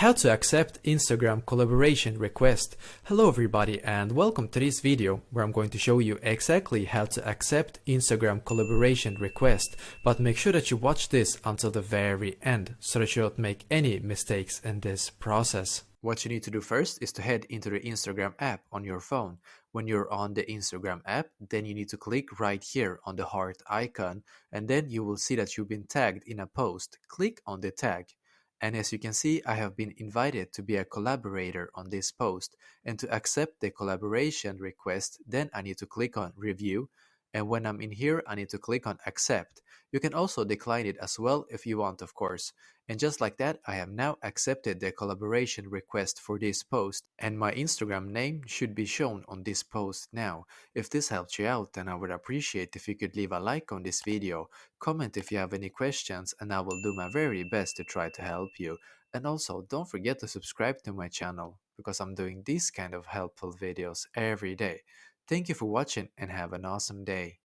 How to accept Instagram collaboration request. Hello everybody and welcome to this video where I'm going to show you exactly how to accept Instagram collaboration request, but make sure that you watch this until the very end so that you don't make any mistakes in this process. What you need to do first is to head into the Instagram app on your phone. When you're on the Instagram app, then you need to click right here on the heart icon, and then you will see that you've been tagged in a post. Click on the tag. And as you can see, I have been invited to be a collaborator on this post. And to accept the collaboration request, then I need to click on review. And when I'm in here, I need to click on accept. You can also decline it as well if you want, of course. And just like that, I have now accepted the collaboration request for this post. And my Instagram name should be shown on this post now. If this helped you out, then I would appreciate if you could leave a like on this video. Comment if you have any questions and I will do my very best to try to help you. And also don't forget to subscribe to my channel because I'm doing these kind of helpful videos every day. Thank you for watching and have an awesome day.